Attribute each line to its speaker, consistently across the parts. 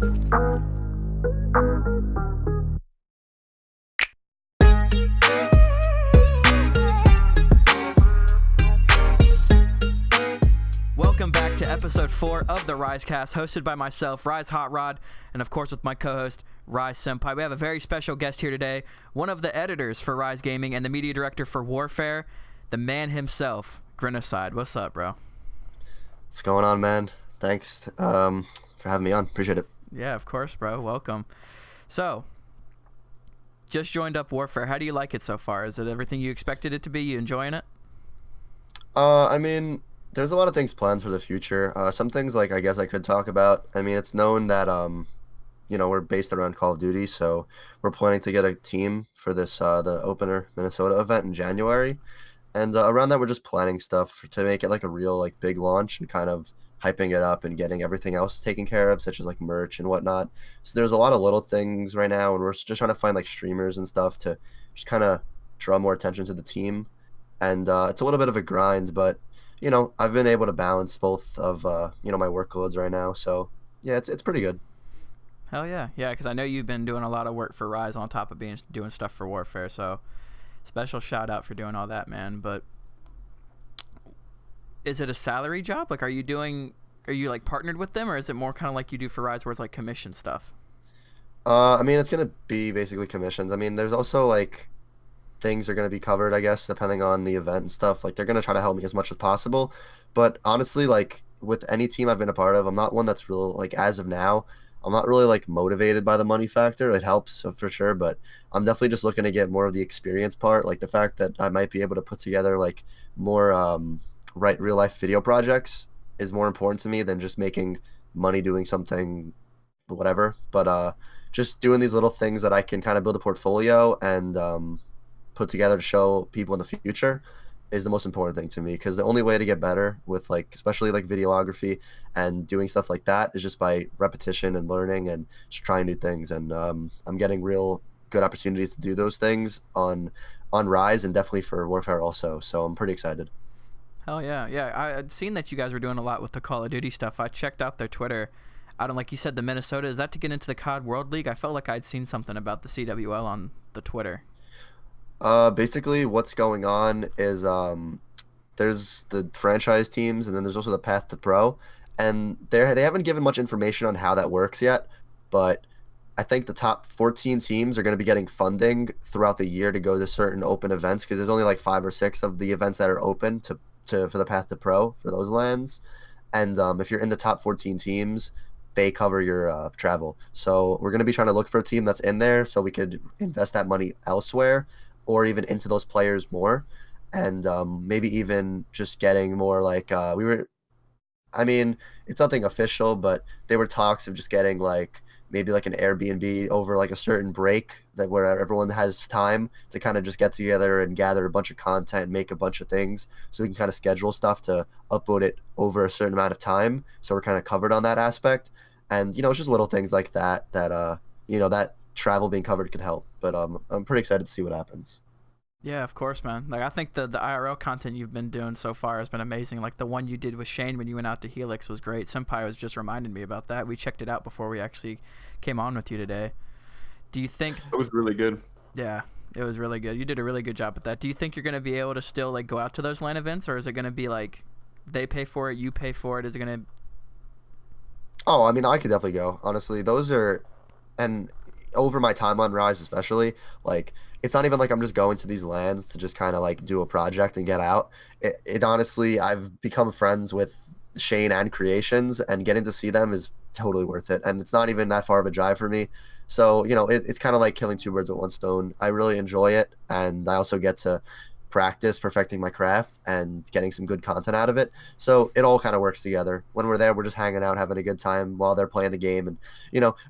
Speaker 1: Welcome back to episode 4 of the RIZECast, hosted by myself, Rize Hot Rod, and of course with my co-host, Rize Senpai. We have a very special guest here today, one of the editors for Rize Gaming and the media director for Warfare, the man himself, Grinocide. What's up, bro?
Speaker 2: What's going on, man? Thanks for having me on. Appreciate it.
Speaker 1: Yeah, of course, bro. Welcome. So, just joined up Warfare. How do you like it so far? Is it everything you expected it to be? You enjoying it?
Speaker 2: I mean, there's a lot of things planned for the future. Some things, like, I guess I could talk about. I mean, it's known that, we're based around Call of Duty, so we're planning to get a team for this, the opener Minnesota event in January. And around that, we're just planning stuff to make it, like, a real, like, big launch and kind of hyping it up and getting everything else taken care of, such as, like, merch and whatnot. So there's a lot of little things right now, and we're just trying to find, like, streamers and stuff to just kind of draw more attention to the team. And it's a little bit of a grind, but I've been able to balance both of, my workloads right now. So, yeah, it's pretty good.
Speaker 1: Hell yeah. Yeah, because I know you've been doing a lot of work for Rize on top of doing stuff for Warfare. So, special shout out for doing all that, man. But is it a salary job? Like, are you like partnered with them, or is it more kind of like you do for Rize where it's like commission stuff?
Speaker 2: I mean, it's going to be basically commissions. I mean, there's also, like, things are going to be covered, I guess, depending on the event and stuff. Like, they're going to try to help me as much as possible. But honestly, like, with any team I've been a part of, I'm not one that's real, like, as of now, I'm not really, like, motivated by the money factor. It helps for sure, but I'm definitely just looking to get more of the experience part. Like, the fact that I might be able to put together, like, more real life video projects is more important to me than just making money doing something, whatever. But just doing these little things that I can kind of build a portfolio and put together to show people in the future is the most important thing to me, because the only way to get better with, like, especially like videography and doing stuff like that is just by repetition and learning and just trying new things. And I'm getting real good opportunities to do those things on Rize and definitely for Warfare also. So I'm pretty excited.
Speaker 1: Hell yeah. Yeah, I'd seen that you guys were doing a lot with the Call of Duty stuff. I checked out their Twitter. Out on, like you said, the Minnesota. Is that to get into the COD World League? I felt like I'd seen something about the CWL on the Twitter.
Speaker 2: Basically what's going on is there's the franchise teams, and then there's also the Path to Pro, and they haven't given much information on how that works yet, but I think the top 14 teams are going to be getting funding throughout the year to go to certain open events, because there's only like 5 or 6 of the events that are open to for the Path to Pro for those lands. And if you're in the top 14 teams, they cover your travel. So we're going to be trying to look for a team that's in there so we could invest that money elsewhere, or even into those players more, and maybe even just getting more, like, I mean, it's nothing official, but there were talks of just getting, like, maybe like an Airbnb over like a certain break, that where everyone has time to kind of just get together and gather a bunch of content and make a bunch of things, so we can kind of schedule stuff to upload it over a certain amount of time, so we're kind of covered on that aspect. And it's just little things like that that travel being covered could help. But I'm pretty excited to see what happens.
Speaker 1: Yeah, of course, man. Like, I think the IRL content you've been doing so far has been amazing. Like, the one you did with Shane when you went out to Helix was great. Senpai was just reminding me about that. We checked it out before we actually came on with you today. Do you think
Speaker 3: it was really good?
Speaker 1: Yeah, it was really good. You did a really good job at that. Do you think you're going to be able to still, like, go out to those LAN events, or is it going to be like they pay for it, you pay for it? Is it going to...
Speaker 2: Oh, I mean, I could definitely go. Honestly, those are, and over my time on Rise especially, like, it's not even like I'm just going to these lands to just kind of like do a project and get out. It honestly, I've become friends with Shane and Creations, and getting to see them is totally worth it. And it's not even that far of a drive for me. So, it's kind of like killing 2 birds with 1 stone. I really enjoy it. And I also get to practice perfecting my craft and getting some good content out of it. So it all kind of works together. When we're there, we're just hanging out, having a good time while they're playing the game. And,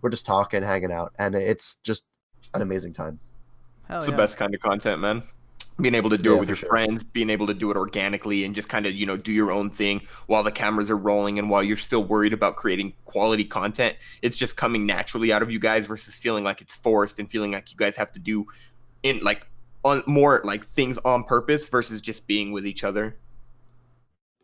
Speaker 2: we're just talking, hanging out. And it's just an amazing time.
Speaker 3: It's the best kind of content, man. Being able to do it with your
Speaker 2: sure.
Speaker 3: friends, being able to do it organically, and just kind of, do your own thing while the cameras are rolling and while you're still worried about creating quality content. It's just coming naturally out of you guys versus feeling like it's forced and feeling like you guys have to do on more like things on purpose versus just being with each other.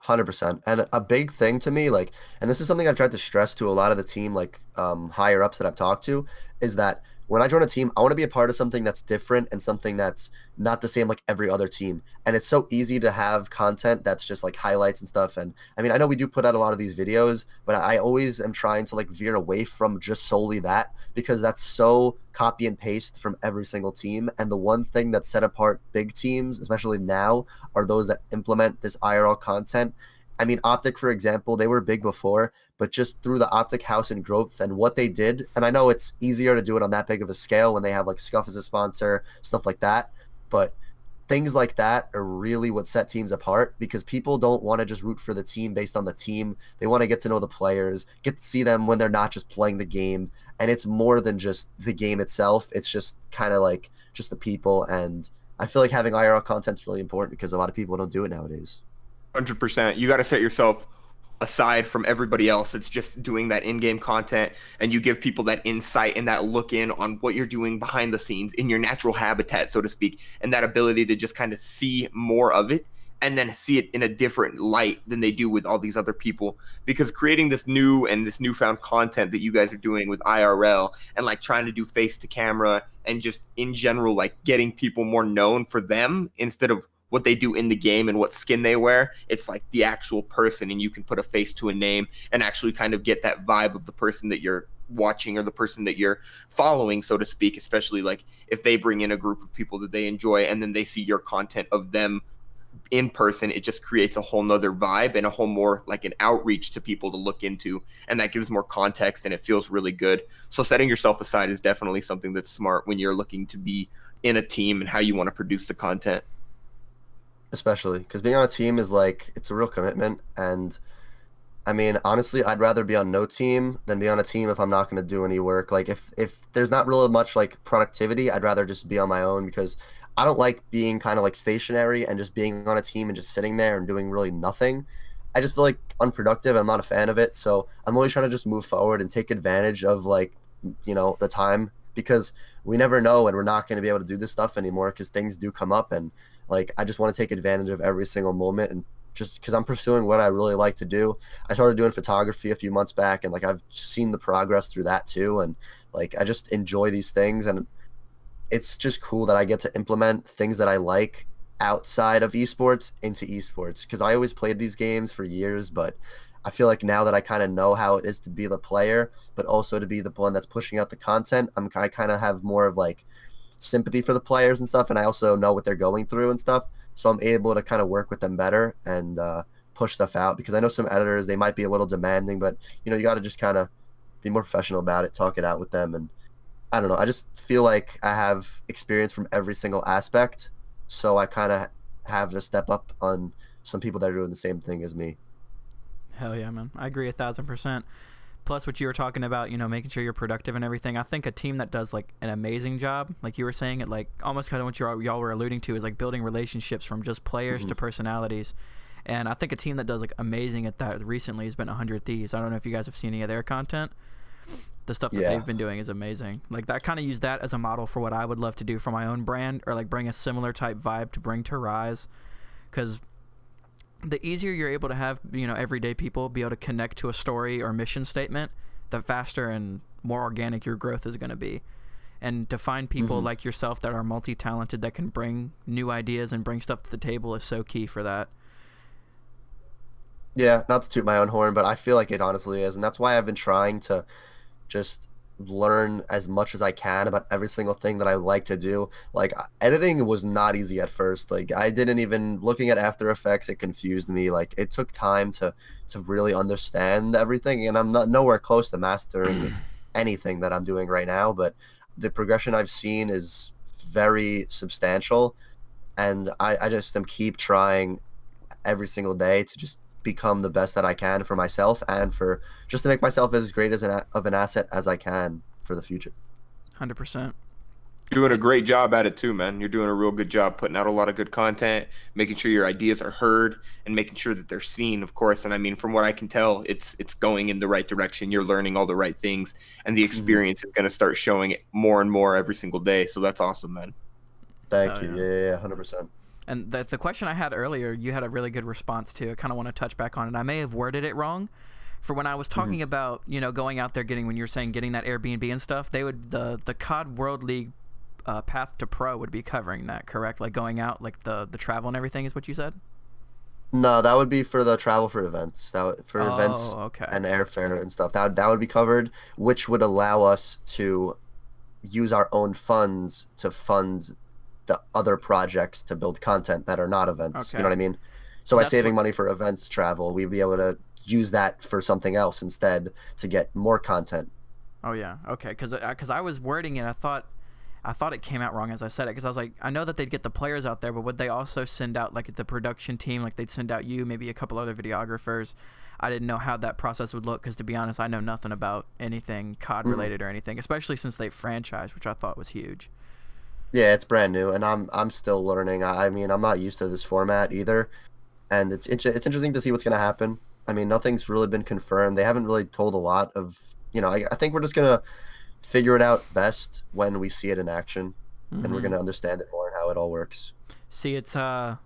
Speaker 2: 100%. And a big thing to me, like, and this is something I've tried to stress to a lot of the team, like higher ups that I've talked to, is that when I join a team, I want to be a part of something that's different and something that's not the same like every other team. And it's so easy to have content that's just like highlights and stuff. And I mean, I know we do put out a lot of these videos, but I always am trying to like veer away from just solely that, because that's so copy and paste from every single team. And the one thing that set apart big teams, especially now, are those that implement this IRL content. I mean, Optic, for example, they were big before, but just through the Optic house and growth and what they did, and I know it's easier to do it on that big of a scale when they have like Scuff as a sponsor, stuff like that, but things like that are really what set teams apart, because people don't want to just root for the team based on the team. They want to get to know the players, get to see them when they're not just playing the game, and it's more than just the game itself. It's just kind of like just the people, and I feel like having IRL content is really important because a lot of people don't do it nowadays.
Speaker 3: 100%. You got to set yourself aside from everybody else that's just doing that in-game content, and you give people that insight and that look in on what you're doing behind the scenes in your natural habitat, so to speak, and that ability to just kind of see more of it and then see it in a different light than they do with all these other people. Because creating this new and this newfound content that you guys are doing with IRL and like trying to do face to camera and just in general like getting people more known for them instead of what they do in the game and what skin they wear, it's like the actual person, and you can put a face to a name and actually kind of get that vibe of the person that you're watching or the person that you're following, so to speak, especially like if they bring in a group of people that they enjoy and then they see your content of them in person, it just creates a whole nother vibe and a whole more like an outreach to people to look into, and that gives more context and it feels really good. So setting yourself aside is definitely something that's smart when you're looking to be in a team and how you want to produce the content.
Speaker 2: Especially because being on a team is like, it's a real commitment. And I mean, honestly, I'd rather be on no team than be on a team if I'm not going to do any work. Like if there's not really much like productivity, I'd rather just be on my own, because I don't like being kind of like stationary and just being on a team and just sitting there and doing really nothing. I just feel like unproductive. I'm not a fan of it. So I'm always trying to just move forward and take advantage of like, the time, because we never know, and we're not going to be able to do this stuff anymore because things do come up. And like, I just want to take advantage of every single moment, and just because I'm pursuing what I really like to do. I started doing photography a few months back, and like I've seen the progress through that too. And like, I just enjoy these things, and it's just cool that I get to implement things that I like outside of esports into esports, because I always played these games for years, but I feel like now that I kind of know how it is to be the player, but also to be the one that's pushing out the content, I kind of have more of like sympathy for the players and stuff, and I also know what they're going through and stuff, so I'm able to kind of work with them better and push stuff out, because I know some editors, they might be a little demanding, but you got to just kind of be more professional about it, talk it out with them. And I don't know, I just feel like I have experience from every single aspect, so I kind of have to step up on some people that are doing the same thing as me.
Speaker 1: Hell yeah, man. I agree 1,000%. Plus what you were talking about, making sure you're productive and everything. I think a team that does like an amazing job, like you were saying, it like almost kind of what y'all were alluding to, is like building relationships from just players to personalities. And I think a team that does like amazing at that recently has been 100 Thieves. I don't know if you guys have seen any of their content. The stuff that they've been doing is amazing. Like, that kind of use that as a model for what I would love to do for my own brand, or like bring a similar type vibe to bring to Rise, because the easier you're able to have, everyday people be able to connect to a story or mission statement, the faster and more organic your growth is going to be. And to find people like yourself that are multi-talented, that can bring new ideas and bring stuff to the table, is so key for that.
Speaker 2: Yeah, not to toot my own horn, but I feel like it honestly is. And that's why I've been trying to just learn as much as I can about every single thing that I like to do. Like, editing was not easy at first. Like, I didn't even, looking at After Effects, it confused me. Like, it took time to really understand everything, and I'm not nowhere close to mastering anything that I'm doing right now, but the progression I've seen is very substantial, and I just keep trying every single day to just become the best that I can for myself, and for just to make myself as great as an asset as I can for the future.
Speaker 1: 100%.
Speaker 3: You're doing a great job at it too, man. You're doing a real good job putting out a lot of good content, making sure your ideas are heard, and making sure that they're seen, of course. And I mean, from what I can tell, it's going in the right direction. You're learning all the right things, and the experience is going to start showing it more and more every single day. So that's awesome, man.
Speaker 2: Thank you. Yeah, 100%.
Speaker 1: And the question I had earlier, you had a really good response to. I kind of want to touch back on it. I may have worded it wrong. For when I was talking about, going out there when you were saying getting that Airbnb and stuff, they would the COD World League Path to Pro would be covering that, correct? Like going out, like the travel and everything is what you said?
Speaker 2: No, that would be for the travel for events. Events
Speaker 1: Okay.
Speaker 2: and airfare and stuff. That would be covered, which would allow us to use our own funds to fund the other projects to build content that are not events.
Speaker 1: Okay.
Speaker 2: You know what I mean? So by
Speaker 1: That's
Speaker 2: saving money for events travel, we'd be able to use that for something else instead to get more content.
Speaker 1: Oh yeah, okay. Because I was wording it, I thought it came out wrong as I said it. Because I was like, I know that they'd get the players out there, but would they also send out like the production team? Like they'd send out you, maybe a couple other videographers. I didn't know how that process would look because, to be honest, I know nothing about anything COD related or anything, especially since they franchised, which I thought was huge.
Speaker 2: Yeah, it's brand new, and I'm still learning. I mean, I'm not used to this format either, and it's interesting to see what's gonna happen. I mean, nothing's really been confirmed. They haven't really told a lot of, I think we're just gonna figure it out best when we see it in action, and we're gonna understand it more and how it all works.
Speaker 1: See, it's the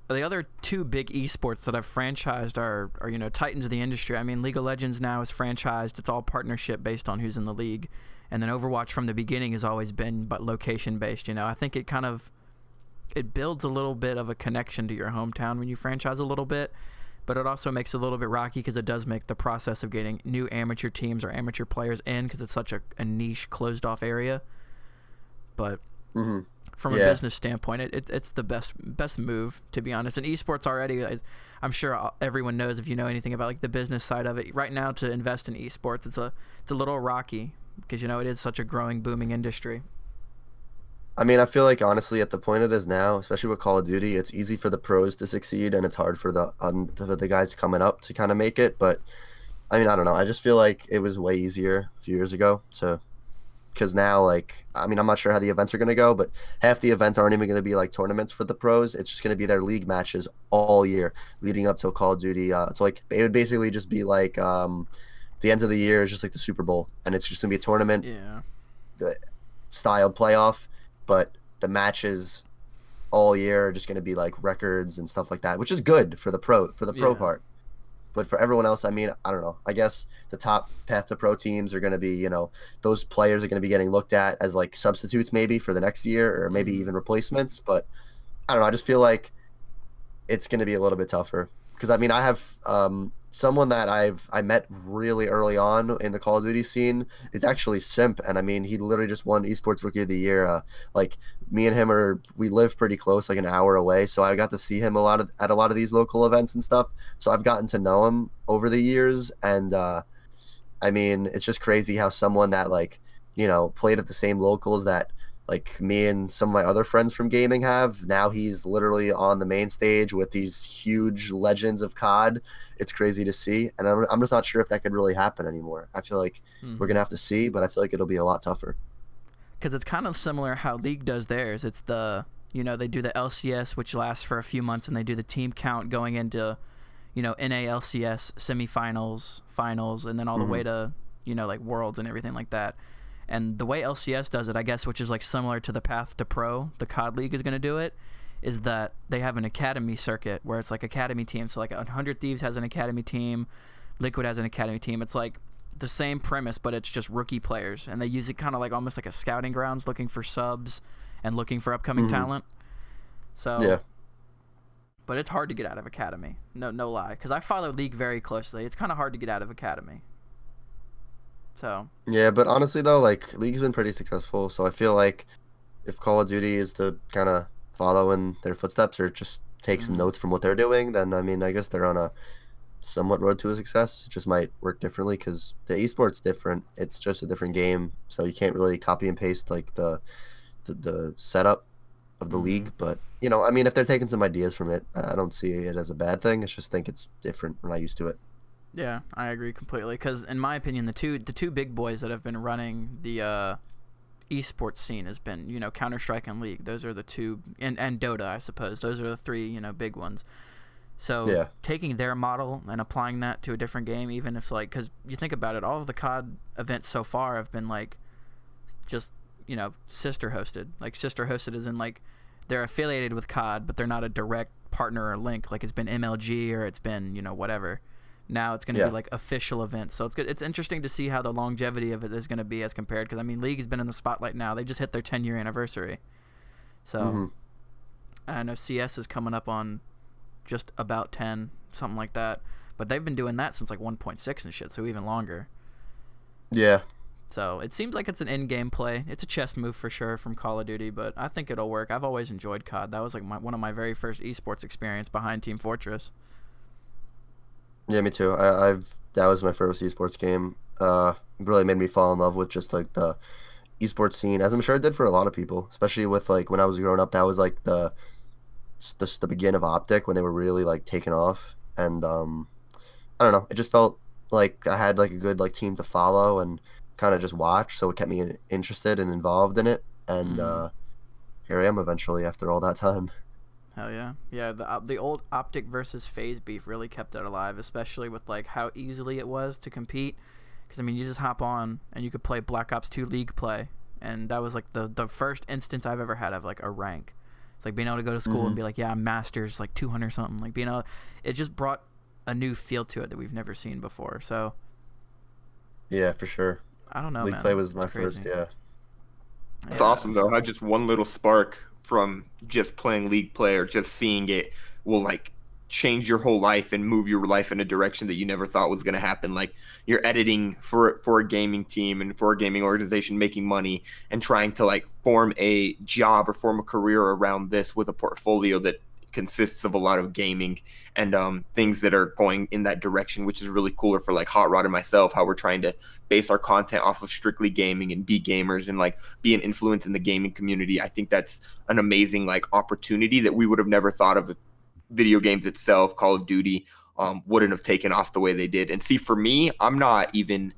Speaker 1: other two big esports that I've franchised are titans of the industry. I mean, League of Legends now is franchised. It's all partnership based on who's in the league. And then Overwatch from the beginning has always been but location based. I think it builds a little bit of a connection to your hometown when you franchise a little bit, but it also makes it a little bit rocky because it does make the process of getting new amateur teams or amateur players in, because it's such a niche, closed off area. But from a business standpoint, it's the best move, to be honest. And esports already, I'm sure everyone knows, if you know anything about like the business side of it right now, to invest in esports, it's a little rocky because it is such a growing, booming industry.
Speaker 2: I mean, I feel like honestly, at the point it is now, especially with Call of Duty, it's easy for the pros to succeed, and it's hard for the guys coming up to kind of make it. But I mean, I don't know. I just feel like it was way easier a few years ago because now, like, I mean, I'm not sure how the events are going to go, but half the events aren't even going to be like tournaments for the pros. It's just going to be their league matches all year leading up to Call of Duty. So like, it would basically just be like the end of the year is just like the Super Bowl, and it's just going to be a tournament style playoff, but the matches all year are just going to be like records and stuff like that, which is good for the pro part. But for everyone else, I mean, I don't know. I guess the top Path to Pro teams are going to be, those players are going to be getting looked at as like substitutes maybe for the next year, or maybe even replacements. But I don't know. I just feel like it's going to be a little bit tougher because, I mean, I have someone that I met really early on in the Call of Duty scene is actually Simp, and I mean, he literally just won Esports Rookie of the Year. Like, me and him we live pretty close, like an hour away, so I got to see him at a lot of these local events and stuff. So I've gotten to know him over the years, and I mean, it's just crazy how someone that played at the same locals that like me and some of my other friends from gaming have, now he's literally on the main stage with these huge legends of COD. It's crazy to see, and I'm just not sure if that could really happen anymore. I feel like we're gonna have to see, but I feel like it'll be a lot tougher.
Speaker 1: Because it's kind of similar how League does theirs. It's they do the LCS, which lasts for a few months, and they do the team count going into NALCS semifinals, finals, and then all the way to like Worlds and everything like that. And the way LCS does it, I guess, which is like similar to the Path to Pro, the COD League is going to do it, is that they have an academy circuit where it's like academy teams. So like 100 Thieves has an academy team, Liquid has an academy team. It's like the same premise, but it's just rookie players, and they use it kind of like almost like a scouting grounds, looking for subs and looking for upcoming talent. So
Speaker 2: yeah.
Speaker 1: But it's hard to get out of academy. No lie, because I follow League very closely. It's kind of hard to get out of academy. So
Speaker 2: yeah, but honestly though, like, League's been pretty successful, so I feel like if Call of Duty is to kind of follow in their footsteps or just take some notes from what they're doing, then I mean, I guess they're on a somewhat road to a success. It just might work differently because the esports different. It's just a different game, so you can't really copy and paste like the setup of the league. But I mean, if they're taking some ideas from it, I don't see it as a bad thing. I just think it's different. We're not used to it.
Speaker 1: Yeah, I agree completely. Because in my opinion, the two big boys that have been running the esports scene has been Counter-Strike and League. Those are the two, and Dota, I suppose. Those are the three big ones. So taking their model and applying that to a different game, even if because you think about it, all of the COD events so far have been like just sister hosted. Like sister hosted as in like they're affiliated with COD, but they're not a direct partner or link. Like it's been MLG or it's been, you know, whatever. Now it's going to be like official events. So it's good. It's interesting to see how the longevity of it is going to be as compared. Because I mean, League has been in the spotlight now. They just hit their 10-year anniversary. So I know CS is coming up on just about 10, something like that. But they've been doing that since like 1.6 and shit, so even longer.
Speaker 2: Yeah.
Speaker 1: So it seems like it's an in-game play. It's a chess move for sure from Call of Duty, but I think it'll work. I've always enjoyed COD. That was like one of my very first esports experience behind Team Fortress.
Speaker 2: Yeah, me too. That was my first esports game. Really made me fall in love with just like the esports scene, as I'm sure it did for a lot of people, especially with like when I was growing up. That was like the begin of Optic when they were really like taking off, and I don't know. It just felt like I had like a good like team to follow and kind of just watch, so it kept me interested and involved in it. And here I am eventually after all that time.
Speaker 1: Hell yeah. Yeah, the old Optic versus FaZe beef really kept it alive, especially with like how easily it was to compete. Because I mean, you just hop on and you could play Black Ops 2 League play, and that was like the first instance I've ever had of like a rank. It's like being able to go to school and be like, yeah, I'm Masters like 200 something. Like being able, it just brought a new feel to it that we've never seen before. So
Speaker 2: yeah, for sure.
Speaker 1: I don't know,
Speaker 2: League
Speaker 1: man.
Speaker 2: play was
Speaker 1: It's
Speaker 2: my
Speaker 1: crazy.
Speaker 2: first, yeah.
Speaker 3: It's awesome though. How just one little spark from just playing League play or just seeing it will like change your whole life and move your life in a direction that you never thought was going to happen. Like you're editing for a gaming team and for a gaming organization, making money and trying to like form a job or form a career around this with a portfolio that consists of a lot of gaming and things that are going in that direction, which is really cooler for like Hot Rod and myself, how we're trying to base our content off of strictly gaming and be gamers and like be an influence in the gaming community. I think that's an amazing like opportunity that we would have never thought of. Video games itself, Call of Duty, wouldn't have taken off the way they did. And see, for me, I'm not even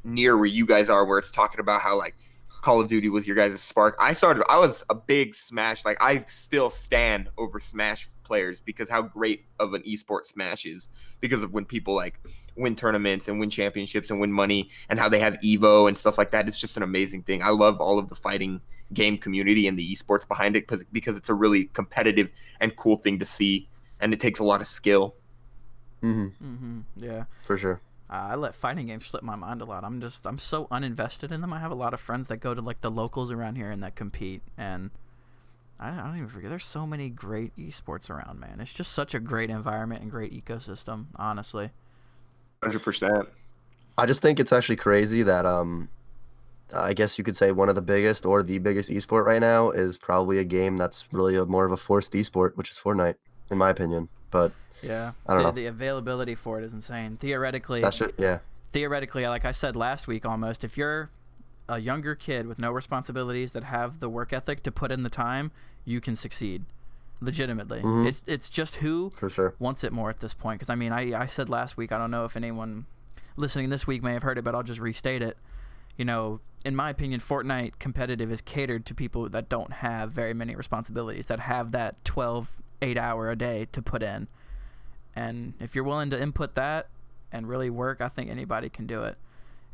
Speaker 3: near where you guys are, where it's talking about how like Call of Duty was your guys' spark. I was a big Smash. Like I still stand over Smash players because how great of an esport Smash is, because of when people like win tournaments and win championships and win money and how they have Evo and stuff like that. It's just an amazing thing. I love all of the fighting game community and the esports behind it because it's a really competitive and cool thing to see, and it takes a lot of skill.
Speaker 1: Yeah,
Speaker 2: for sure.
Speaker 1: I let fighting games slip my mind a lot. I'm so uninvested in them. I have a lot of friends that go to like the locals around here and that compete, and I don't even forget. There's so many great esports around, man. It's just such a great environment and great ecosystem, honestly.
Speaker 3: 100%.
Speaker 2: I just think it's actually crazy that I guess you could say one of the biggest or the biggest esport right now is probably a game that's really more of a forced esport, which is Fortnite, in my opinion. But
Speaker 1: yeah,
Speaker 2: I don't know.
Speaker 1: The availability for it is insane. Theoretically,
Speaker 2: Theoretically,
Speaker 1: like I said last week, almost, if you're a younger kid with no responsibilities that have the work ethic to put in the time, you can succeed. Legitimately, it's just who
Speaker 2: for sure
Speaker 1: wants it more at this point. Because I mean, I said last week, I don't know if anyone listening this week may have heard it, but I'll just restate it. You know, in my opinion, Fortnite competitive is catered to people that don't have very many responsibilities, that have that 12 8-hour a day to put in. And if you're willing to input that and really work, I think anybody can do it.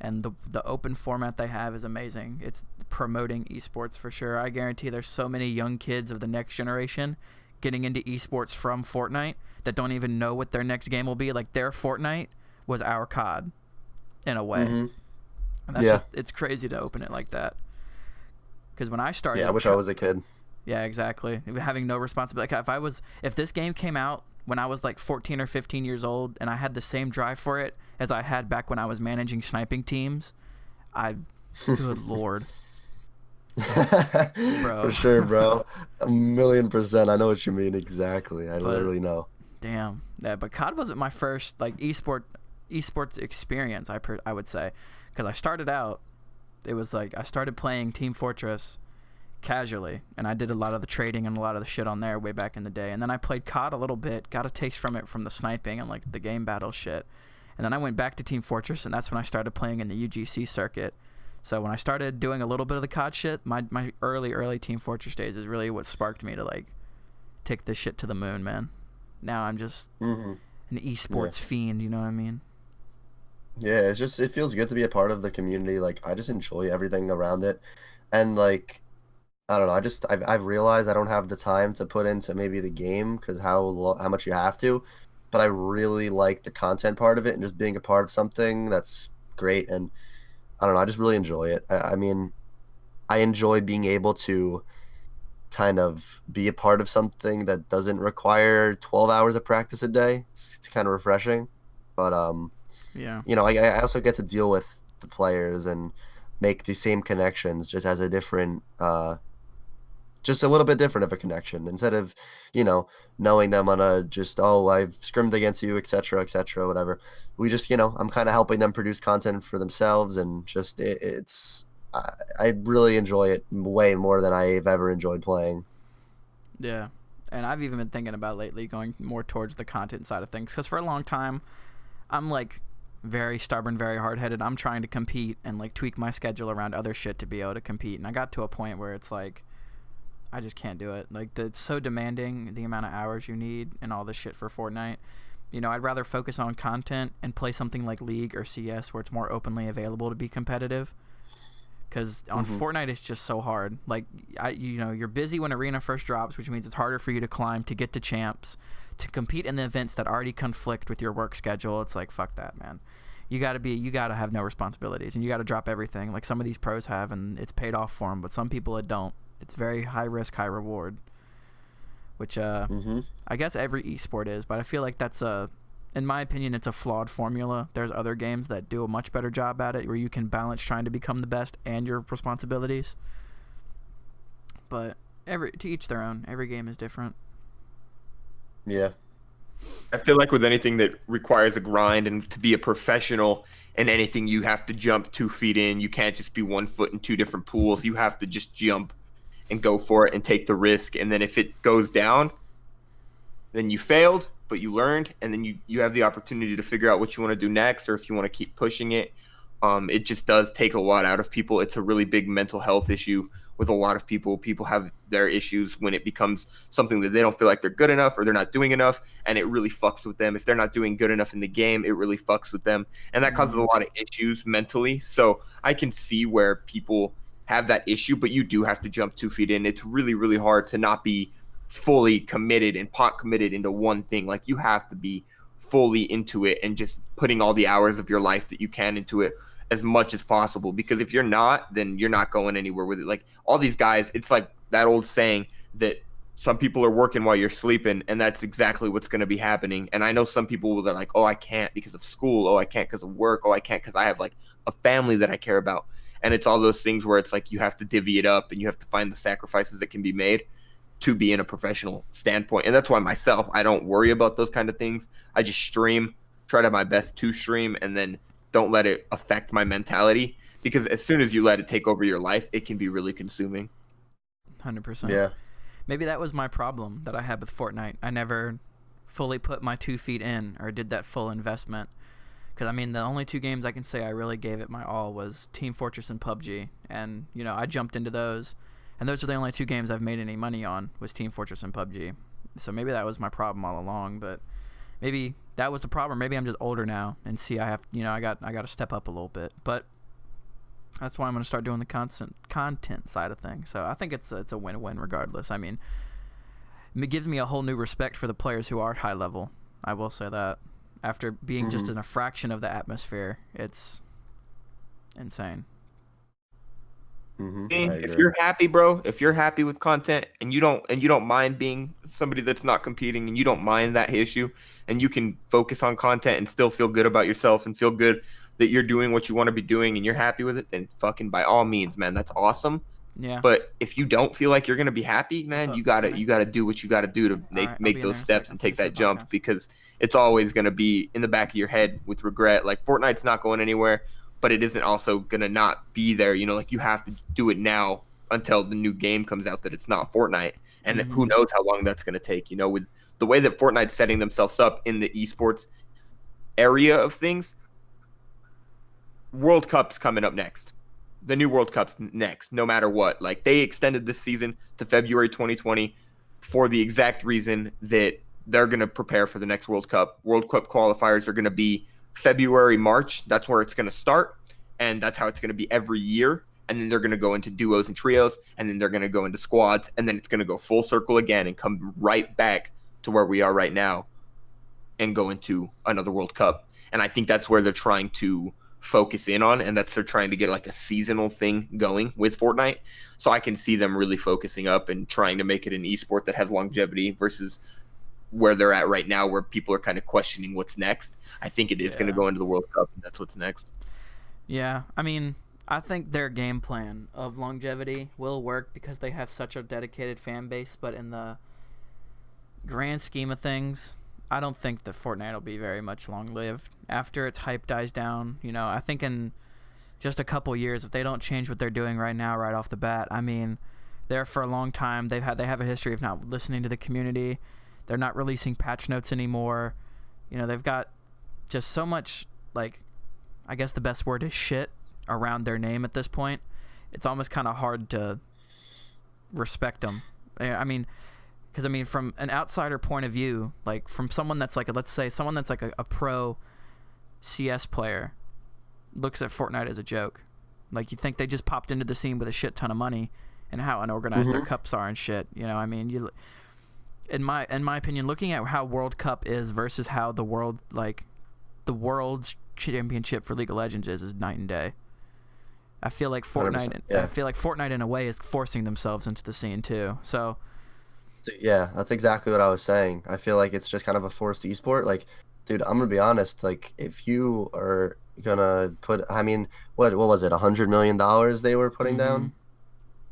Speaker 1: And the open format they have is amazing. It's promoting esports for sure. I guarantee there's so many young kids of the next generation getting into esports from Fortnite that don't even know what their next game will be. Like their Fortnite was our COD in a way. And that's just, it's crazy to open it like that. Because when I started,
Speaker 2: I wish I was a kid.
Speaker 1: Yeah, exactly. Having no responsibility. If this game came out when I was like 14 or 15 years old and I had the same drive for it as I had back when I was managing sniping teams, good Lord. Bro.
Speaker 2: For sure, bro. 1,000,000%. I know what you mean exactly. I literally know.
Speaker 1: Damn. Yeah, but COD wasn't my first like esports experience, I would say. Because I started out, it was like I started playing Team Fortress casually, and I did a lot of the trading and a lot of the shit on there way back in the day. And then I played COD a little bit, got a taste from it from the sniping and like the game battle shit. And then I went back to Team Fortress, and that's when I started playing in the UGC circuit. So when I started doing a little bit of the COD shit, my early Team Fortress days is really what sparked me to like take this shit to the moon, man. Now I'm just an esports fiend, you know what I mean?
Speaker 2: Yeah, it feels good to be a part of the community. Like I just enjoy everything around it. And like I don't know. I've realized I don't have the time to put into maybe the game because how much you have to, but I really like the content part of it and just being a part of something that's great. And I don't know. I just really enjoy it. I mean, I enjoy being able to kind of be a part of something that doesn't require 12 hours of practice a day. It's kind of refreshing, but
Speaker 1: Yeah.
Speaker 2: I also get to deal with the players and make the same connections just as a different just a little bit different of a connection instead of knowing them on a just I've scrimmed against you, etc., whatever. We just I'm kind of helping them produce content for themselves, and just I really enjoy it way more than I've ever enjoyed playing.
Speaker 1: Yeah. And I've even been thinking about lately going more towards the content side of things, because for a long time I'm like very stubborn, very hard-headed. I'm trying to compete and like tweak my schedule around other shit to be able to compete, and I got to a point where it's like I just can't do it. Like, it's so demanding, the amount of hours you need and all this shit for Fortnite. I'd rather focus on content and play something like League or CS where it's more openly available to be competitive. Because on Fortnite, it's just so hard. Like, you're busy when Arena first drops, which means it's harder for you to climb, to get to champs, to compete in the events that already conflict with your work schedule. It's like, fuck that, man. You gotta have no responsibilities, and you gotta drop everything like some of these pros have, and it's paid off for them, but some people it don't. It's very high risk, high reward, which I guess every esport is, but I feel like that's in my opinion, it's a flawed formula. There's other games that do a much better job at it, where you can balance trying to become the best and your responsibilities. But to each their own. Every game is different.
Speaker 2: Yeah.
Speaker 3: I feel like with anything that requires a grind and to be a professional in anything, you have to jump 2 feet in. You can't just be 1 foot in two different pools. You have to just jump and go for it and take the risk. And then if it goes down, then you failed, but you learned, and then you have the opportunity to figure out what you want to do next, or if you want to keep pushing it. It just does take a lot out of people. It's a really big mental health issue with a lot of people. People have their issues when it becomes something that they don't feel like they're good enough or they're not doing enough, and it really fucks with them. If they're not doing good enough in the game, it really fucks with them, and that causes a lot of issues mentally. So I can see where people have that issue, but you do have to jump 2 feet in. It's really, really hard to not be fully committed and pot committed into one thing. Like, you have to be fully into it and just putting all the hours of your life that you can into it as much as possible, because if you're not, then you're not going anywhere with it. Like, all these guys, it's like that old saying that some people are working while you're sleeping, and that's exactly what's going to be happening. And I know some people that are like, oh, I can't because of school, oh, I can't because of work, oh, I can't because I have like a family that I care about. And it's all those things where it's like you have to divvy it up and you have to find the sacrifices that can be made to be in a professional standpoint. And that's why myself, I don't worry about those kind of things. I just stream, try to my best to stream, and then don't let it affect my mentality, because as soon as you let it take over your life, it can be really consuming.
Speaker 1: 100%.
Speaker 2: Yeah.
Speaker 1: Maybe that was my problem that I had with Fortnite. I never fully put my 2 feet in or did that full investment. Because, I mean, the only two games I can say I really gave it my all was Team Fortress and PUBG. And, I jumped into those. And those are the only two games I've made any money on, was Team Fortress and PUBG. So maybe that was my problem all along, but maybe that was the problem. Maybe I'm just older now and see I have, I got to step up a little bit. But that's why I'm going to start doing the content side of things. So I think it's a win-win regardless. I mean, it gives me a whole new respect for the players who are high level. I will say that. After being just in a fraction of the atmosphere, it's insane.
Speaker 3: If you're happy, bro, if you're happy with content and you don't mind being somebody that's not competing, and you don't mind that issue, and you can focus on content and still feel good about yourself and feel good that you're doing what you want to be doing and you're happy with it, then fucking by all means, man, that's awesome.
Speaker 1: Yeah.
Speaker 3: But if you don't feel like you're gonna be happy, man, you gotta do what you gotta do to make those steps and take that jump, because it's always gonna be in the back of your head with regret. Like, Fortnite's not going anywhere, but it isn't also gonna not be there. Like, you have to do it now until the new game comes out that it's not Fortnite, and who knows how long that's gonna take. With the way that Fortnite's setting themselves up in the esports area of things, World Cup's coming up next. The new World Cup's next, no matter what. Like, they extended this season to February 2020 for the exact reason that they're going to prepare for the next World Cup. World Cup qualifiers are going to be February, March. That's where it's going to start, and that's how it's going to be every year. and then they're going to go into duos and trios, and then they're going to go into squads, and then it's going to go full circle again and come right back to where we are right now and go into another World Cup. And I think that's where they're trying to focus in on, and that's they're trying to get like a seasonal thing going with Fortnite. So I can see them really focusing up and trying to make it an esport that has longevity versus where they're at right now, where people are kind of questioning what's next. I think it is going to go into the World Cup, and that's what's next.
Speaker 1: Yeah, I mean, I think their game plan of longevity will work because they have such a dedicated fan base, but in the grand scheme of things, I don't think that Fortnite will be very much long-lived. After its hype dies down, you know, I think in just a couple years, if they don't change what they're doing right now, right off the bat, I mean, there for a long time, they have a history of not listening to the community. They're not releasing patch notes anymore. You know, they've got just so much, like, I guess the best word is shit around their name at this point. It's almost kind of hard to respect them. I mean, because, I mean, from an outsider point of view, like, from someone that's like, let's say, someone that's like a pro CS player looks at Fortnite as a joke. Like, you think they just popped into the scene with a shit ton of money and how unorganized their cups are and shit. You know, I mean, in my opinion, looking at how World Cup is versus how the world's championship for League of Legends is night and day. I feel like Fortnite. Yeah. I feel like Fortnite in a way is forcing themselves into the scene too. So.
Speaker 2: Yeah, that's exactly what I was saying. I feel like it's just kind of a forced esport. Like, dude, I'm gonna be honest. Like, if you are gonna put, I mean, what was it? $100 million they were putting down.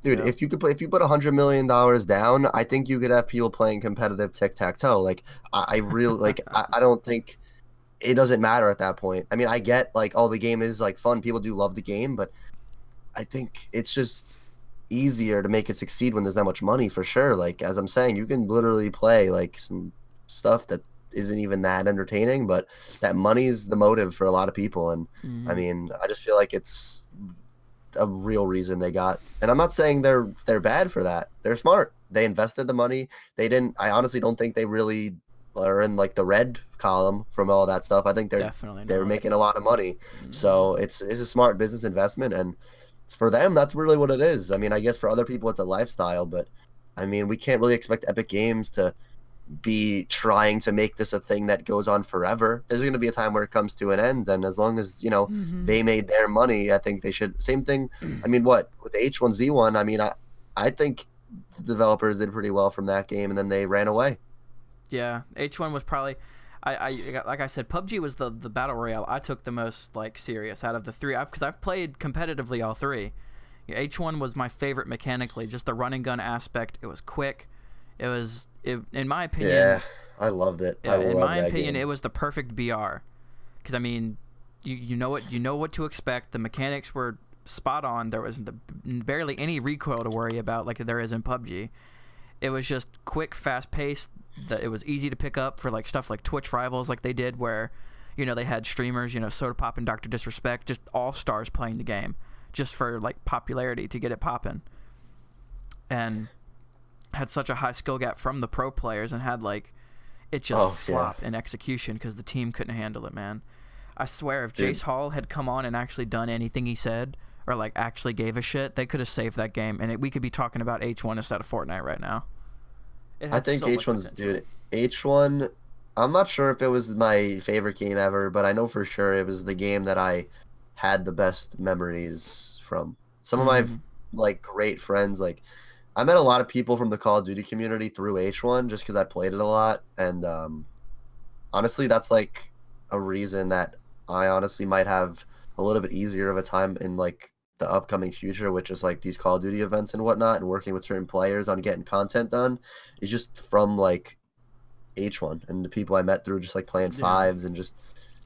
Speaker 2: Dude, if you put $100 million down, I think you could have people playing competitive tic-tac-toe. Like, I really like. I don't think it doesn't matter at that point. I mean, I get like, oh, the game is like fun. People do love the game, but I think it's just easier to make it succeed when there's that much money for sure. Like, as I'm saying, you can literally play like some stuff that isn't even that entertaining, but that money's the motive for a lot of people. And I mean, I just feel like it's a real reason they got, and I'm not saying they're bad for that. They're smart. They invested the money. They didn't. I honestly don't think they really are in like the red column from all that stuff. I think they're making a lot of money. So it's a smart business investment, and for them, that's really what it is. I mean, I guess for other people, it's a lifestyle, but I mean, we can't really expect Epic Games to be trying to make this a thing that goes on forever. There's going to be a time where it comes to an end, and as long as, you know, they made their money, I think they should. Same thing. I mean, what with the H1Z1? I mean, I think the developers did pretty well from that game, and then they ran away.
Speaker 1: Yeah, H1 was probably, like I said, PUBG was the battle royale I took the most like serious out of the three, because I've played competitively all three. Yeah, H1 was my favorite mechanically, just the run and gun aspect. It was quick. In my opinion.
Speaker 2: Yeah, I loved it.
Speaker 1: In my opinion, it was the perfect BR, because I mean, you know what to expect. The mechanics were spot on. There was barely any recoil to worry about like there is in PUBG. It was just quick, fast paced. It was easy to pick up for like stuff like Twitch Rivals, like they did, where, you know, they had streamers, you know, Soda Pop and Dr. Disrespect, just all stars playing the game, just for like popularity to get it popping, and had such a high skill gap from the pro players, and had like it just flopped in execution because the team couldn't handle it, man. I swear, if Jace Hall had come on and actually done anything he said, or like actually gave a shit, they could have saved that game, and we could be talking about H1 instead of Fortnite right now.
Speaker 2: I think H1's, dude, H1, I'm not sure if it was my favorite game ever, but I know for sure it was the game that I had the best memories from. Some of my like great friends, like I met a lot of people from the Call of Duty community through H1 just because I played it a lot, and honestly, that's like a reason that I honestly might have a little bit easier of a time in like the upcoming future, which is like these Call of Duty events and whatnot, and working with certain players on getting content done, is just from like H1 and the people I met through just like playing fives, and just,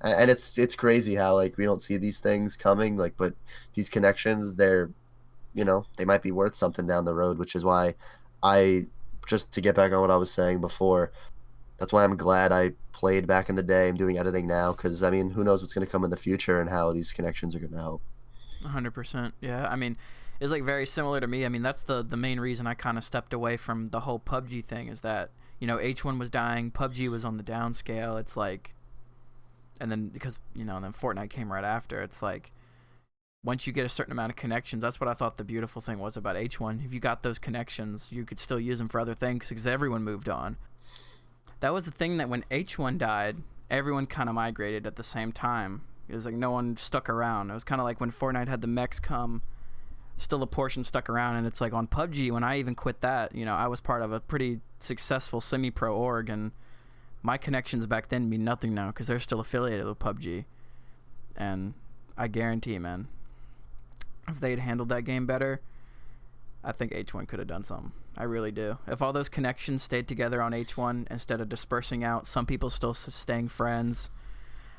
Speaker 2: and it's crazy how like we don't see these things coming, like, but these connections, they're, you know, they might be worth something down the road, which is why just to get back on what I was saying before, that's why I'm glad I played back in the day. I'm doing editing now, because I mean, who knows what's going to come in the future and how these connections are going to help.
Speaker 1: 100%. Yeah, I mean, it's like very similar to me. I mean, that's the main reason I kind of stepped away from the whole PUBG thing, is that, you know, H1 was dying, PUBG was on the downscale. It's like, and then because, you know, and then Fortnite came right after. It's like, once you get a certain amount of connections, that's what I thought the beautiful thing was about H1. If you got those connections, you could still use them for other things because everyone moved on. That was the thing that when H1 died, everyone kind of migrated at the same time. It was like no one stuck around. It was kind of like when Fortnite had the mechs come, still a portion stuck around, and it's like on PUBG, when I even quit that, you know, I was part of a pretty successful semi-pro org, and my connections back then mean nothing now because they're still affiliated with PUBG. And I guarantee, man, if they'd handled that game better, I think H1 could have done something. I really do. If all those connections stayed together on H1 instead of dispersing out, some people still staying friends.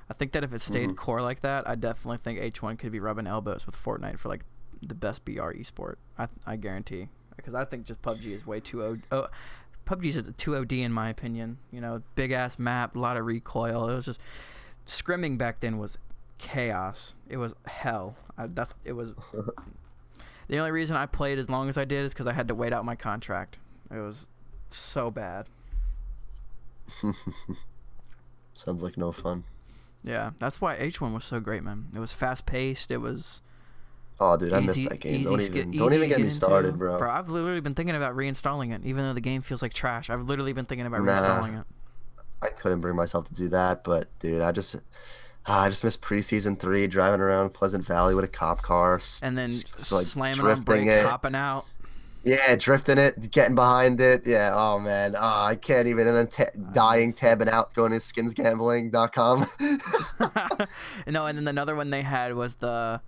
Speaker 1: I think that if it stayed core like that, I definitely think H1 could be rubbing elbows with Fortnite for like the best BR esport. I guarantee. Because I think just PUBG is way too PUBG is too OD in my opinion. You know, big ass map, a lot of recoil. It was just scrimming back then was chaos. It was hell. It was the only reason I played as long as I did is because I had to wait out my contract. It was so bad.
Speaker 2: Sounds like no fun.
Speaker 1: Yeah, that's why H1 was so great, man. It was fast paced. It was.
Speaker 2: Oh, dude, I missed that game. Don't even get me started, bro.
Speaker 1: Bro, I've literally been thinking about reinstalling it, even though the game feels like trash. I've literally been thinking about reinstalling it.
Speaker 2: I couldn't bring myself to do that, but dude, I just missed preseason 3, driving around Pleasant Valley with a cop car,
Speaker 1: and then
Speaker 2: like
Speaker 1: slamming on brakes, hopping out.
Speaker 2: Yeah, drifting it, getting behind it. Yeah, oh man, I can't even. And then dying, tabbing out, going to skinsgambling.com.
Speaker 1: No, and then another one they had was the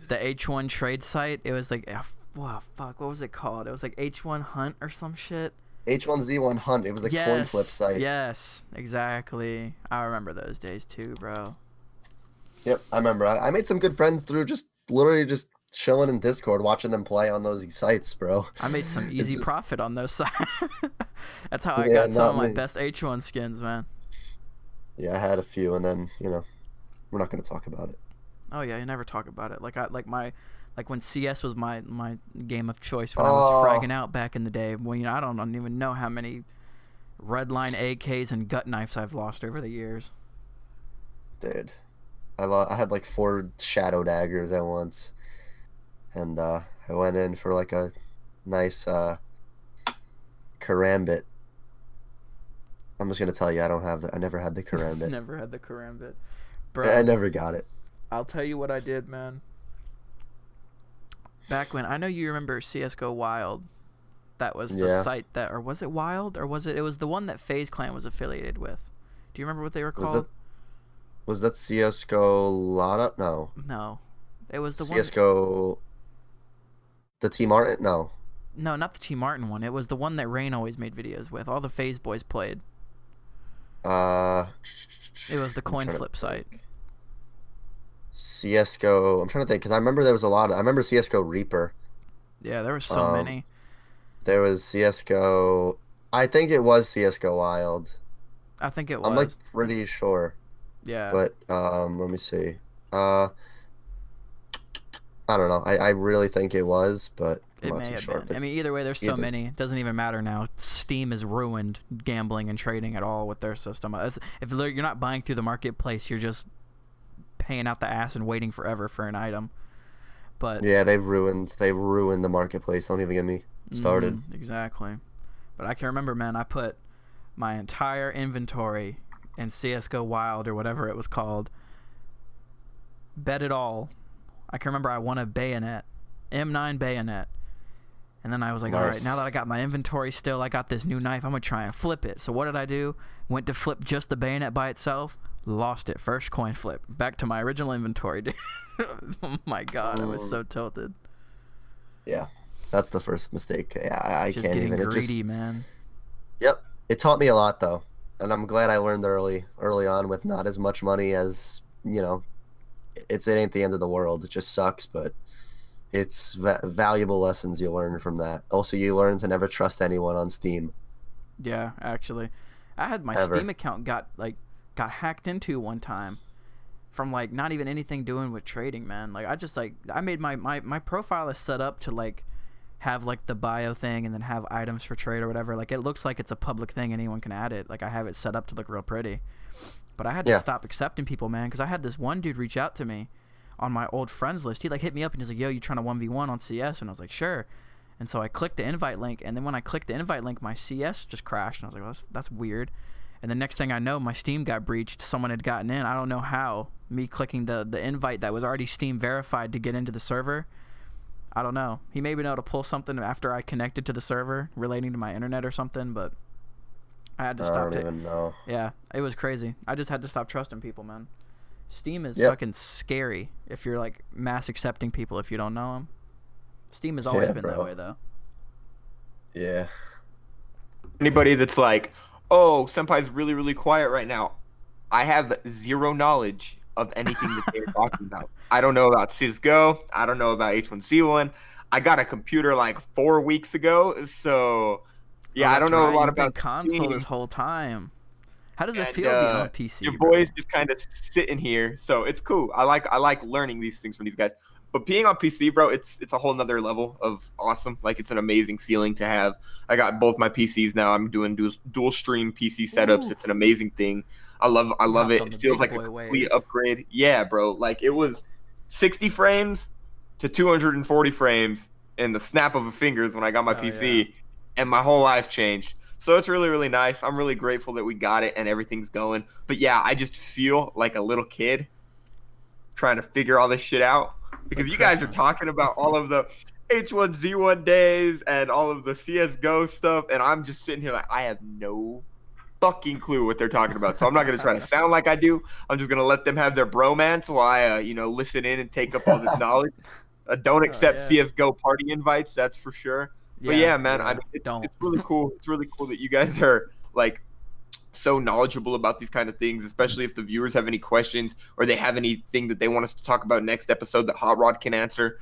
Speaker 1: H1 trade site. It was like, wow, fuck, what was it called? It was like H1 Hunt or some shit.
Speaker 2: H1Z1 Hunt. It was the coin flip site.
Speaker 1: Yes, exactly. I remember those days too, bro.
Speaker 2: Yep, I remember. I made some good friends through literally just chilling in Discord, watching them play on those sites, bro.
Speaker 1: I made some easy profit on those sites. That's how I got some of my best H1 skins, man.
Speaker 2: Yeah, I had a few, and then, you know, we're not going to talk about it.
Speaker 1: Oh yeah, you never talk about it. Like when CS was my game of choice when I was fragging out back in the day. When, you know, I don't even know how many redline AKs and gut knives I've lost over the years.
Speaker 2: Dude, I had like 4 shadow daggers at once. And I went in for like a nice karambit. I'm just gonna tell you, I never had the karambit.
Speaker 1: Never had the karambit, bro.
Speaker 2: I never got it.
Speaker 1: I'll tell you what I did, man. Back when, I know you remember CS:GO Wild. That was the site that, or was it Wild, or was it? It was the one that FaZe Clan was affiliated with. Do you remember what they were called?
Speaker 2: Was that CS:GO Lana? No.
Speaker 1: No, it was the
Speaker 2: CS:GO. The T Martin? No.
Speaker 1: No, not the T Martin one. It was the one that Rain always made videos with. All the FaZe boys played. It was the coin flip site.
Speaker 2: CS:GO. I'm trying to think because I remember there was a lot. I remember CS:GO Reaper.
Speaker 1: Yeah, there were so many.
Speaker 2: There was CS:GO. I think it was CS:GO Wild.
Speaker 1: I think it was.
Speaker 2: I'm like pretty sure.
Speaker 1: Yeah.
Speaker 2: But let me see. I don't know. I really think it was, but I'm not too sure.
Speaker 1: I mean, either way, there's so many. It doesn't even matter now. Steam has ruined gambling and trading at all with their system. If you're not buying through the marketplace, you're just paying out the ass and waiting forever for an item. But
Speaker 2: yeah, they've ruined the marketplace. Don't even get me started.
Speaker 1: Exactly. But I can remember, man, I put my entire inventory in CS:GO Wild or whatever it was called. Bet it all. I can remember I won a bayonet, M9 bayonet. And then I was like, all right, now that I got my inventory still, I got this new knife, I'm going to try and flip it. So what did I do? Went to flip just the bayonet by itself, lost it. First coin flip. Back to my original inventory. Oh my God, I was so tilted.
Speaker 2: Yeah, that's the first mistake. I can't even.
Speaker 1: Greedy, man.
Speaker 2: Yep. It taught me a lot, though. And I'm glad I learned early on with not as much money as, you know, it ain't the end of the world. It just sucks, but it's valuable lessons you learn from that. Also, you learn to never trust anyone on Steam.
Speaker 1: Yeah, actually, I had my Steam account got hacked into one time from like not even anything doing with trading, man. Like I made my profile is set up to like have like the bio thing and then have items for trade or whatever. Like it looks like it's a public thing, anyone can add it. Like I have it set up to look real pretty. But I had to stop accepting people, man, because I had this one dude reach out to me on my old friends list. He like hit me up and he's like, yo, you trying to 1v1 on CS? And I was like, sure. And so I clicked the invite link, and then when I clicked the invite link, my CS just crashed, and I was like, well, that's weird. And the next thing I know, my Steam got breached. Someone had gotten in. I don't know how. Me clicking the invite that was already Steam verified to get into the server. I don't know. He may be able to pull something after I connected to the server relating to my internet or something, but I had to stop it.
Speaker 2: I don't even know.
Speaker 1: Yeah, it was crazy. I just had to stop trusting people, man. Steam is
Speaker 2: Yep.
Speaker 1: fucking scary if you're like mass accepting people if you don't know them. Steam has always been that
Speaker 2: bro.
Speaker 1: way, though.
Speaker 2: Yeah.
Speaker 3: Anybody that's like, oh, Senpai's really, really quiet right now. I have zero knowledge of anything that they're talking about. I don't know about CSGO. I don't know about H1Z1. I got a computer like 4 weeks ago, so yeah,
Speaker 1: Oh,
Speaker 3: I don't know
Speaker 1: right.
Speaker 3: a lot
Speaker 1: You've been
Speaker 3: about
Speaker 1: console
Speaker 3: Steam.
Speaker 1: this whole time. How does it
Speaker 3: And,
Speaker 1: feel being on PC?
Speaker 3: Your
Speaker 1: bro?
Speaker 3: boy's just kind of sitting here, so it's cool. I like learning these things from these guys. But being on PC, bro, it's a whole nother level of awesome. Like, it's an amazing feeling to have. I got both my PCs now. I'm doing dual stream PC setups.
Speaker 1: Ooh.
Speaker 3: It's an amazing thing. I love
Speaker 1: hopped
Speaker 3: it.
Speaker 1: on
Speaker 3: It
Speaker 1: the
Speaker 3: feels
Speaker 1: big
Speaker 3: like a
Speaker 1: boy
Speaker 3: complete
Speaker 1: wave.
Speaker 3: upgrade. Yeah, bro. Like, it was 60 frames to 240 frames in the snap of a fingers when I got my
Speaker 1: Oh,
Speaker 3: PC,
Speaker 1: yeah.
Speaker 3: and my whole life changed. So it's really, really nice. I'm really grateful that we got it and everything's going. But yeah, I just feel like a little kid trying to figure all this shit out. Because
Speaker 1: like
Speaker 3: you guys are
Speaker 1: Christmas.
Speaker 3: talking about all of the H1Z1 days and all of the CSGO stuff, and I'm just sitting here like, I have no fucking clue what they're talking about. So I'm not going to try to sound like I do. I'm just going to let them have their bromance while I, listen in and take up all this knowledge. Don't accept
Speaker 1: yeah.
Speaker 3: CSGO party invites, that's for sure. But yeah, man, I mean, it's really cool. It's really cool that you guys are like so knowledgeable about these kind of things, especially if the viewers have any questions or they have anything that they want us to talk about next episode that Hot Rod can answer.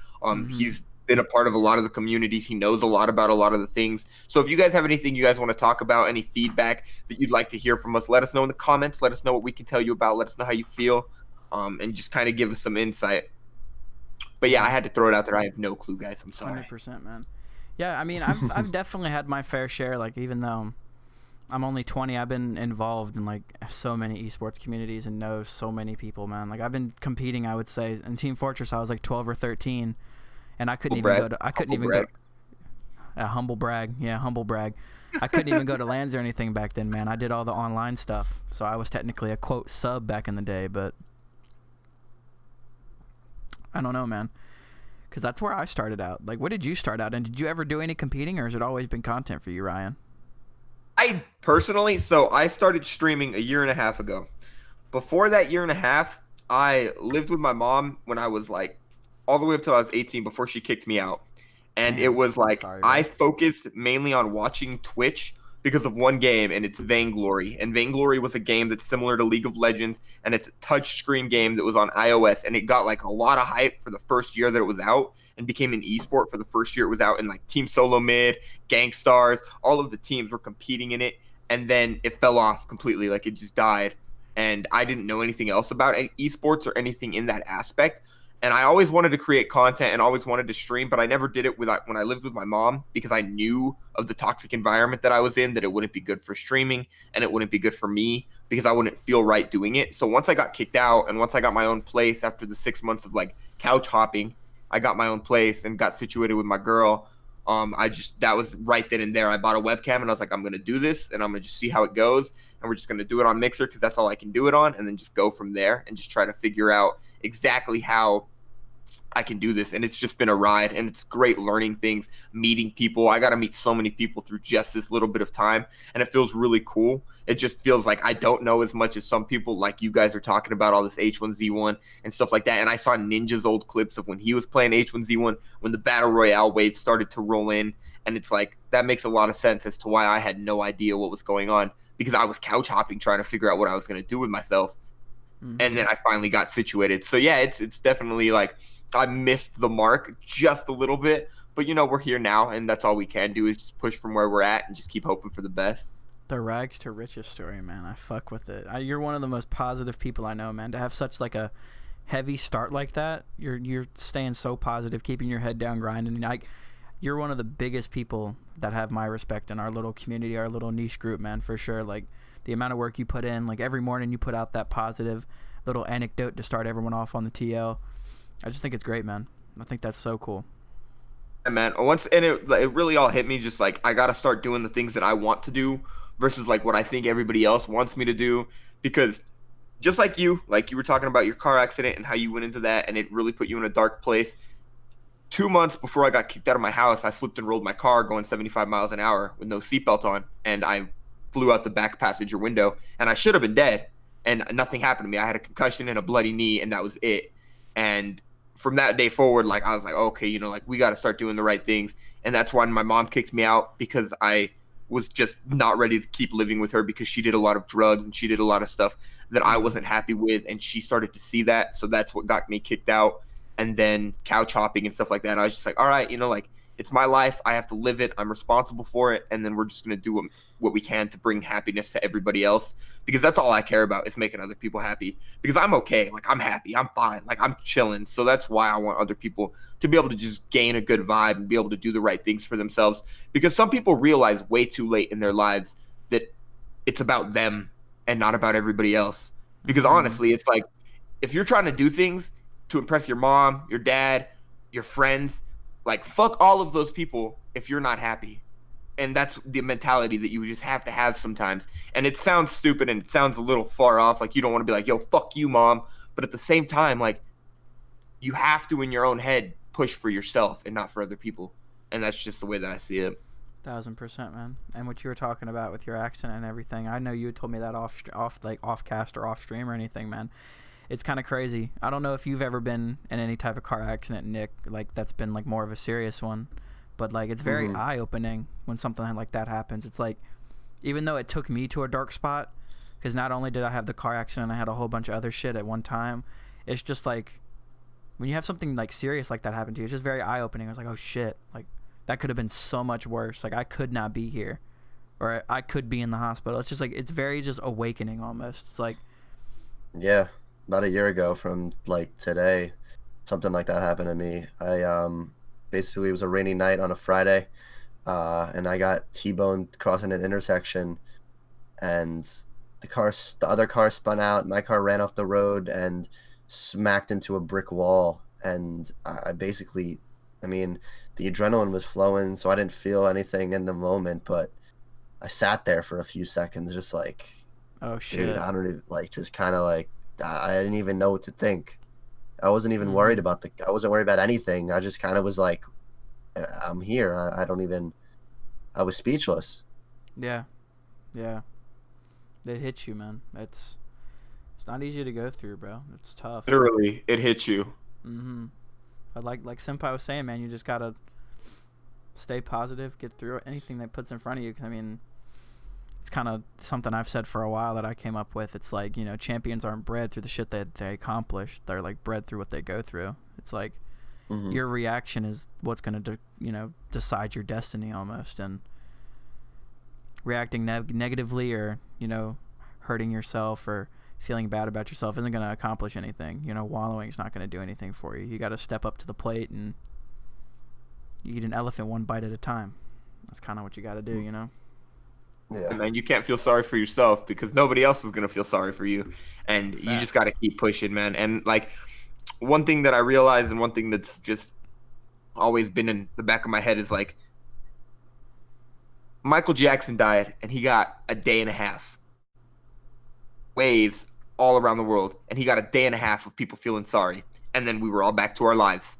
Speaker 3: He's been a part of a lot of the communities. He knows a lot about a lot of the things. So if you guys have anything you guys want to talk about, any feedback that you'd like to hear from us, let us know in the comments. Let us know what we can tell you about. Let us know how you feel, and just kind of give us some insight. But yeah, I had to throw it out there. I have no clue, guys. I'm sorry.
Speaker 1: 100%, man. Yeah, I mean, I've definitely had my fair share. Like, even though I'm only 20, I've been involved in like so many esports communities and know so many people, man. Like, I've been competing, I would say, in Team Fortress. I was like 12 or 13, and I couldn't even go to. I couldn't even go. Humble brag, yeah, humble brag. I couldn't even go to LANs or anything back then, man. I did all the online stuff, so I was technically a quote sub back in the day, but I don't know, man. Because that's where I started out. Like, what did you start out in? Did you ever do any competing, or has it always been content for you, Ryan?
Speaker 3: I personally, so I started streaming a year and a half ago. Before that year and a half, I lived with my mom when I was like all the way up till I was 18 before she kicked me out. And
Speaker 1: Damn,
Speaker 3: it was like
Speaker 1: sorry,
Speaker 3: I
Speaker 1: bro.
Speaker 3: focused mainly on watching Twitch because of one game, and it's Vainglory. And Vainglory was a game that's similar to League of Legends, and it's a touchscreen game that was on iOS, and it got like a lot of hype for the first year that it was out and became an esport for the first year it was out. And like Team Solo Mid, Gangstars, all of the teams were competing in it, and then it fell off completely. Like, it just died. And I didn't know anything else about esports or anything in that aspect. And I always wanted to create content and always wanted to stream, but I never did it when I lived with my mom because I knew of the toxic environment that I was in, that it wouldn't be good for streaming and it wouldn't be good for me because I wouldn't feel right doing it. So once I got kicked out and once I got my own place after the 6 months of like couch hopping, I got my own place and got situated with my girl. That was right then and there. I bought a webcam and I was like, I'm going to do this and I'm going to just see how it goes. And we're just going to do it on Mixer because that's all I can do it on, and then just go from there and just try to figure out exactly how I can do this. And it's just been a ride, and it's great learning things, meeting people. I got to meet so many people through just this little bit of time, and it feels really cool. It just feels like I don't know as much as some people, like you guys are talking about all this H1Z1 and stuff like that. And I saw Ninja's old clips of when he was playing H1Z1, when the Battle Royale wave started to roll in, and it's like that makes a lot of sense as to why I had no idea what was going on, because I was couch hopping trying to figure out what I was going to do with myself. And then I finally got situated. So yeah, it's definitely like I missed the mark just a little bit, but we're here now, and that's all we can do is just push from where we're at and just keep hoping for the best.
Speaker 1: The rags to riches story, man. I fuck with it. You're one of the most positive people I know, man. To have such like a heavy start like that, you're staying so positive, keeping your head down, grinding. You're one of the biggest people that have my respect in our little community, our little niche group, man, for sure. Like, the amount of work you put in, like every morning you put out that positive little anecdote to start everyone off on the TL. I just think it's great, man. I think that's so cool.
Speaker 3: And man, it really all hit me just like I gotta start doing the things that I want to do versus like what I think everybody else wants me to do. Because just like you were talking about your car accident and how you went into that and it really put you in a dark place. 2 months before I got kicked out of my house, I flipped and rolled my car going 75 miles an hour with no seatbelt on, and I flew out the back passenger window, and I should have been dead, and nothing happened to me. I had a concussion and a bloody knee, and that was it. And from that day forward, like I was like, okay, you know, like we got to start doing the right things, and that's when my mom kicked me out because I was just not ready to keep living with her because she did a lot of drugs and she did a lot of stuff that I wasn't happy with, and she started to see that, so that's what got me kicked out. And then couch hopping and stuff like that. I was just like, all right, you know, like it's my life. I have to live it. I'm responsible for it. And then we're just going to do what we can to bring happiness to everybody else, because that's all I care about is making other people happy, because I'm okay. Like I'm happy. I'm fine. Like I'm chilling. So that's why I want other people to be able to just gain a good vibe and be able to do the right things for themselves, because some people realize way too late in their lives that it's about them and not about everybody else. Because honestly, it's like if you're trying to do things to impress your mom, your dad, your friends, like fuck all of those people if you're not happy. And that's the mentality that you just have to have sometimes. And it sounds stupid and it sounds a little far off. Like you don't want to be like, yo, fuck you, mom. But at the same time, like you have to in your own head push for yourself and not for other people. And that's just the way that I see it.
Speaker 1: 1000%, man. And what you were talking about with your accident and everything, I know you had told me that off cast or off stream or anything, man. It's kind of crazy. I don't know if you've ever been in any type of car accident, Nick, like that's been like more of a serious one, but like it's very eye-opening when something like that happens. It's like, even though it took me to a dark spot, because not only did I have the car accident, I had a whole bunch of other shit at one time. It's just like when you have something like serious like that happen to you, it's just very eye-opening. I was like, oh shit, like that could have been so much worse. Like I could not be here, or I could be in the hospital. It's just like, it's very just awakening almost. It's like,
Speaker 2: Yeah. About a year ago from like today, something like that happened to me. I basically, it was a rainy night on a Friday, and I got T-boned crossing an intersection, and the other car spun out. My car ran off the road and smacked into a brick wall, and I basically, I mean, the adrenaline was flowing, so I didn't feel anything in the moment, but I sat there for a few seconds, just like,
Speaker 1: oh shit,
Speaker 2: dude, I don't even, like, just kind of like, I didn't even know what to think. I wasn't even worried about I wasn't worried about anything. I just kind of was like, I'm here. I don't even, I was speechless.
Speaker 1: Yeah. It hits you, man. It's not easy to go through, bro. It's tough.
Speaker 3: Literally, it hits you.
Speaker 1: But like Senpai was saying, man, you just gotta stay positive, get through anything that puts in front of you. 'Cause, I mean, it's kind of something I've said for a while that I came up with. It's like, you know, champions aren't bred through the shit that they accomplish. They're like bred through what they go through. It's like your reaction is what's going to, decide your destiny almost. And reacting negatively or, hurting yourself or feeling bad about yourself isn't going to accomplish anything. Wallowing is not going to do anything for you. You got to step up to the plate and you eat an elephant one bite at a time. That's kind of what you got to do,
Speaker 2: Yeah.
Speaker 3: And man, you can't feel sorry for yourself because nobody else is gonna feel sorry for you, and
Speaker 1: Facts.
Speaker 3: you just gotta keep pushing, man. And like one thing that I realized, and one thing that's just always been in the back of my head is like Michael Jackson died, and he got a day and a half waves all around the world, and he got a day and a half of people feeling sorry, and then we were all back to our lives.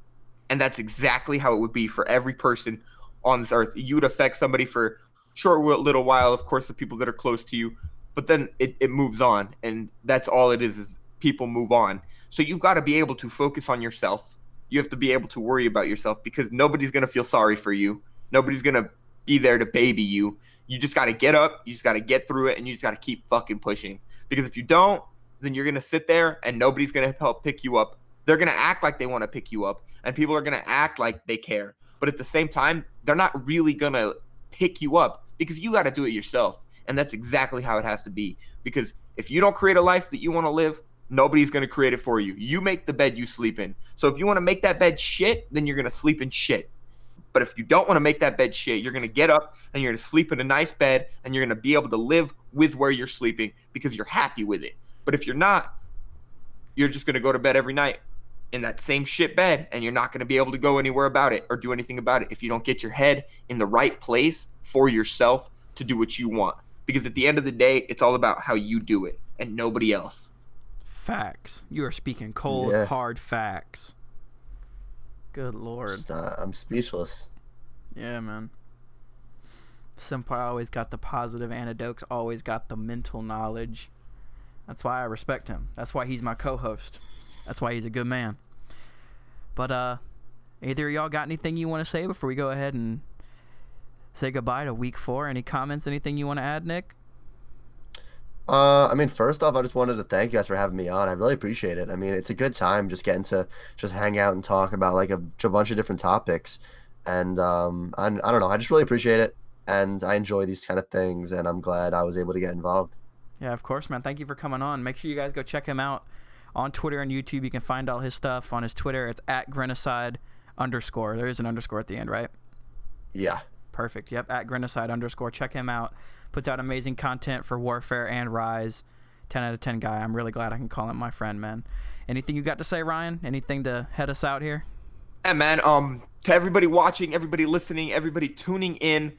Speaker 3: And that's exactly how it would be for every person on this earth. You would affect somebody for short little while, of course, the people that are close to you, but then it moves on, and that's all it is people move on. So you've got to be able to focus on yourself. You have to be able to worry about yourself because nobody's going to feel sorry for you. Nobody's going to be there to baby you. You just got to get up, you just got to get through it, and you just got to keep fucking pushing. Because if you don't, then you're going to sit there and nobody's going to help pick you up. They're going to act like they want to pick you up, and people are going to act like they care. But at the same time, they're not really going to pick you up because you got to do it yourself. And that's exactly how it has to be. Because if you don't create a life that you want to live, nobody's going to create it for you. You make the bed you sleep in. So if you want to make that bed shit, then you're going to sleep in shit. But if you don't want to make that bed shit, you're going to get up and you're going to sleep in a nice bed and you're going to be able to live with where you're sleeping because you're happy with it. But if you're not, you're just going to go to bed every night in that same shit bed, and you're not going to be able to go anywhere about it or do anything about it if you don't get your head in the right place for yourself to do what you want. Because at the end of the day, it's all about how you do it and nobody else.
Speaker 1: Facts. You are speaking cold, hard facts. Good Lord.
Speaker 2: I'm speechless.
Speaker 1: Yeah, man. Senpai always got the positive anecdotes, always got the mental knowledge. That's why I respect him. That's why he's my co-host. That's why he's a good man. But either of y'all got anything you want to say before we go ahead and say goodbye to week 4? Any comments, anything you want to add, Nick?
Speaker 2: I mean, first off, I just wanted to thank you guys for having me on. I really appreciate it. I mean, it's a good time just getting to just hang out and talk about like a bunch of different topics. And I don't know. I just really appreciate it. And I enjoy these kind of things. And I'm glad I was able to get involved.
Speaker 1: Yeah, of course, man. Thank you for coming on. Make sure you guys go check him out on Twitter and YouTube. You can find all his stuff on his Twitter. It's @Grenicide_. There is an underscore at the end, right?
Speaker 2: Yeah.
Speaker 1: Perfect. Yep, @Grenicide_. Check him out. Puts out amazing content for Warfare and Rise. 10 out of 10 guy. I'm really glad I can call him my friend, man. Anything you got to say, Ryan? Anything to head us out here?
Speaker 3: Yeah, man. To everybody watching, everybody listening, everybody tuning in,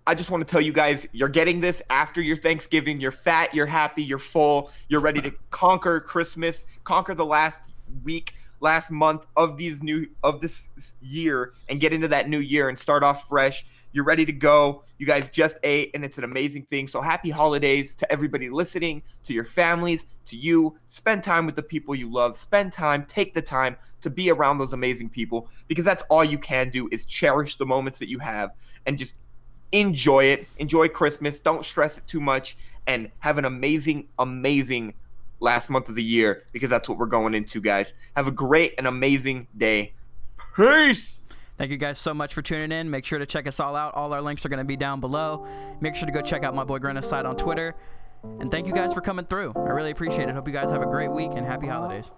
Speaker 3: I just want to tell you guys, you're getting this after your Thanksgiving. You're fat, you're happy, you're full. You're ready to conquer Christmas, conquer the last week, last month of this year, and get into that new year and start off fresh. You're ready to go. You guys just ate, and it's an amazing thing. So happy holidays to everybody listening, to your families, to you. Spend time with the people you love. Spend time, take the time to be around those amazing people, because that's all you can do is cherish the moments that you have and just enjoy it. Enjoy Christmas. Don't stress it too much, and have an amazing, amazing last month of the year, because that's what we're going into, guys. Have a great and amazing day. Peace.
Speaker 1: Thank you guys so much for tuning in. Make sure to check us all out. All our links are going to be down below. Make sure to go check out my boy Grenicide on Twitter. And thank you guys for coming through. I really appreciate it. Hope you guys have a great week and happy holidays.